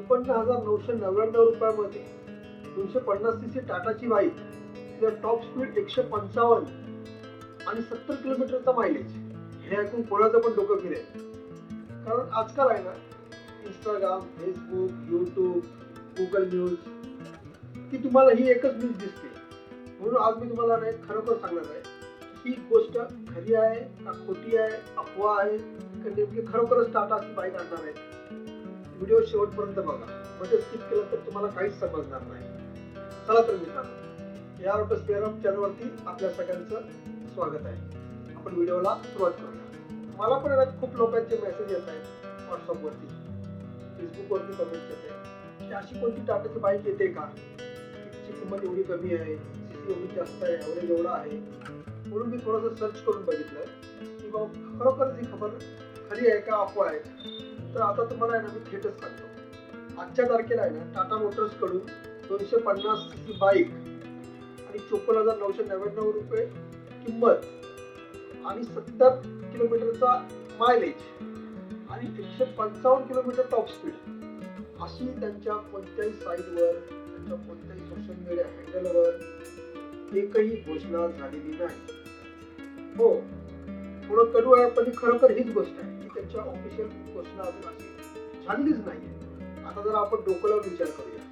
₹54,999 250cc टाटाची bike, तिचा top speed 155 आणि 70 किलोमीटरचा मायलेज. हे ऐकून कोणाचं पण डोकं फिरेल. कारण आजकाल आहे ना, Instagram, Facebook, YouTube, Google news की तुम्हाला ही एकच न्यूज दिसते. म्हणून आज मी तुम्हाला नाही खरोखर सांगणार आहे ही गोष्ट खरी आहे का खोटी आहे, अफवा आहे का नेमकी खरोखरच टाटा अशी बाईक आणणार आहे. व्हिडिओ शेवटपर्यंत बघा, म्हणजे स्किप केलं तर तुम्हाला काहीच समजणार नाही. चला तर मित्रांनो, या ऑटो स्पेअर ऑफ चॅनलवरती आपल्या सगळ्यांचं स्वागत आहे. आपण व्हिडिओला सुरुवात करूया. मला पण खूप लोकांचे मेसेज येत आहेत व्हॉट्सअपवरती, फेसबुकवरती कमेंट्स येत आहेत की अशी कोणती टाटाची बाईक येते का, तिची किंमत एवढी कमी आहे, सीसी एवढी जास्त आहे, एवढे एवढा आहे. म्हणून मी थोडंसं सर्च करून बघितलं की बाबा खरोखर ही खबर खरी आहे का अफवा आहे. तर आता तुम्हाला आहे ना मी थेटच सांगतो. आजच्या तारखेला आहे ना टाटा मोटर्स कडून 250cc बाईक आणि ₹54,999 किंमत आणि 70 किलोमीटरचा मायलेज आणि 155 किलोमीटर टॉप स्पीड अशी त्यांच्या कोणत्याही साईटवर, त्यांच्या कोणत्याही सोशल मीडिया हँडलवर एकही घोषणा झालेली नाही. हो, थोडं कडू आहे, पण खरोखर हीच गोष्ट आहे की त्यांच्या ऑफिशियल घोषणा अजून अशी झालेलीच नाहीये. आता जर आपण डोकं लावून विचार करूया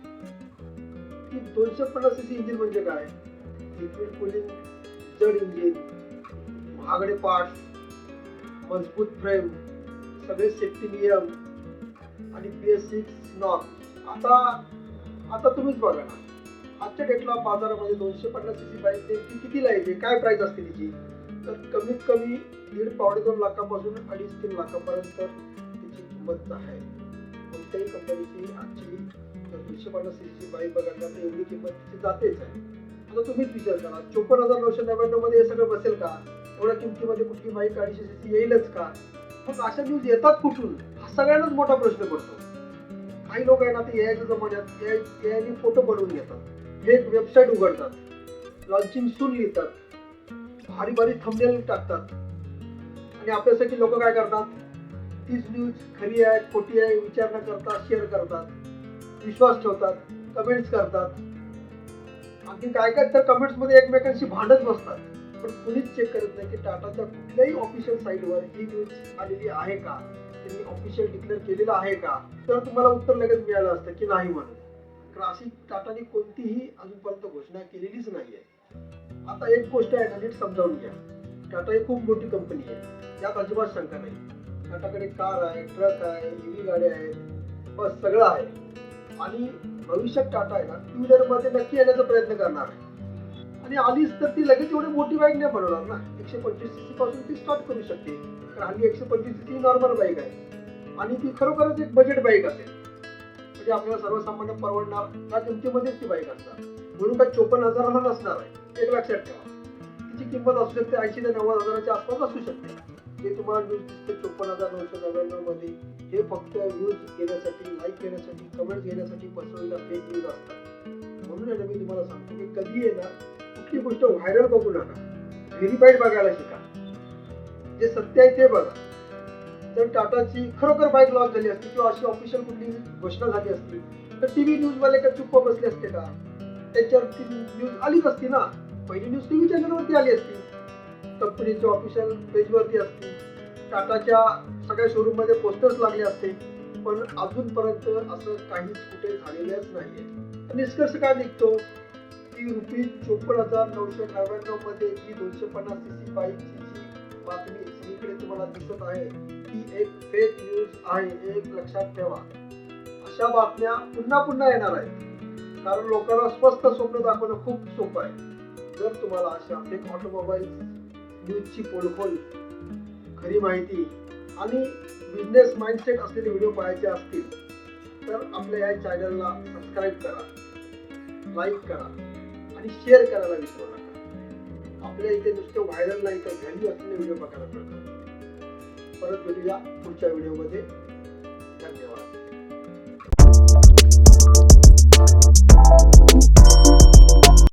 की 250cc इंजिन म्हणजे काय. लिक्विड कुलिंग, जड इंजिन, महागडे पार्ट्स, मजबूत फ्रेम, सगळे सेफ्टी नियम आणि BS6 नॉर्म. आता तुम्हीच बघा ना, आजच्या डेटला बाजारामध्ये 250cc बाईक नेमकी कितीला येते, काय प्राइस असते तिची. तर कमीत कमी 1.5-2 लाखापासून 2.5-3 लाखापर्यंत तिची किंमत आहे. कोणत्याही कंपनीची आजची 250cc बाईक बघायला तर एवढी किंमत तिची जातेच आहे. आता तुम्हीच विचार करा, 54,999 मध्ये हे सगळं बसेल का. एवढ्या किमतीमध्ये कुठली बाईक 250cc येईलच का. मग अशा न्यूज येतात कुठून, हा सगळ्यांनाच मोठा प्रश्न पडतो. काही लोक आहे ना ते एआयच्या जमान्यात एआयने फोटो बनवून घेतात, फेक वेबसाईट उघडतात, लॉन्चिंग सून लिहितात, भारी भारी थंबनेल टाकतात आणि आपल्यासाठी लोक काय करतात, तीच न्यूज खरी आहे खोटी आहे विचार न करता शेअर करतात, विश्वास ठेवतात, कमेंट्स करतात. आणखी काय काय तर कमेंट्स मध्ये एकमेकांशी भांडत बसतात. पण कुणीच चेक करत नाही की टाटाच्या कुठल्याही ऑफिशियल साईटवर ही न्यूज आलेली आहे का, त्यांनी ऑफिशियल डिक्लेअर केलेलं आहे का. तर तुम्हाला उत्तर लगेच मिळालं असतं की नाही म्हणून. कारण अशी टाटाने कोणतीही अजूनपर्यंत घोषणा केलेलीच नाहीये. आता एक गोष्ट आहे ना, नीट समजावून घ्या. टाटा ही खूप मोठी कंपनी आहे, यात अजिबात शंका नाही. टाटाकडे कार आहे, ट्रक आहे, ईव्ही गाड्या आहेत, बस सगळं आहे. आणि भविष्यात टाटा आहे ना टू व्हीलर मध्ये नक्की येण्याचा प्रयत्न करणार आहे. आणि आलीच तर ती लगेच एवढी मोठी बाईक नाही बनवणार ना. 125cc पासून ती स्टार्ट करू शकते. कारण हल्ली 125cc नॉर्मल बाईक आहे आणि ती खरोखरच एक बजेट बाईक असेल. म्हणजे आपल्याला सर्वसामान्य परवडणार या किमतीमध्येच ती बाईक असणार. म्हणून काय 54,000ला नसणार आहे, एक लक्षात ठेवा. तिची किंमत असू शकते 80 ते 90,000च्या आसपास असू शकते. जे तुम्हाला न्यूज दिसते 54,999 मध्ये, हे फक्त न्यूज घेण्यासाठी, लाईक घेण्यासाठी, कमेंट घेण्यासाठी पसरवलेला फेक न्यूज असतात. म्हणून आहे ना मी तुम्हाला सांगतो की कधी आहे ना कुठली गोष्ट व्हायरल बघू नका, व्हेरीफाईड बघायला शिका. जे सत्य आहे ते बघा. जर टाटाची खरोखर बाईक लॉन्च झाली असती किंवा अशी ऑफिशियल कुठली घोषणा झाली असती तर टीव्ही न्यूज वाले का चुप्प बसले असते का. त्याच्यावरती न्यूज आलीच असती ना. पहिली न्यूज टीव्ही चॅनलवरती आली असती, कंपनीच्या ऑफिशियल पेजवरती असती, टाटाच्या सगळ्या शोरूम मध्ये पोस्टर्स लागले असते. पण अजूनपर्यंत असं काहीच कुठे झालेलंच नाहीये. निष्कर्ष काय निघतो की ₹54,999 मध्ये जी 250cc बाईकची जी बातमी सगळीकडे तुम्हाला दिसत आहे ती एक फेक न्यूज आहे, एक लक्षात ठेवा. अशा बातम्या पुन्हा पुन्हा येणार आहेत. कारण लोकांना स्वस्त स्वप्न दाखवणं खूप सोपं आहे. जर तुम्हाला अशा फेक ऑटोमोबाईल न्यूजची पोलखोल, खरी माहिती आणि बिझनेस माइंडसेट असलेले व्हिडिओ पाहायचे असतील तर आपल्या या चॅनलला सबस्क्राईब करा, लाईक करा आणि शेअर करायला विसरू नका. आपल्या इथे नुसते व्हायरल नाही तर व्हॅल्यू असलेले व्हिडिओ बघायला मिळतात. परत भेटूया पुढच्या व्हिडिओमध्ये. धन्यवाद.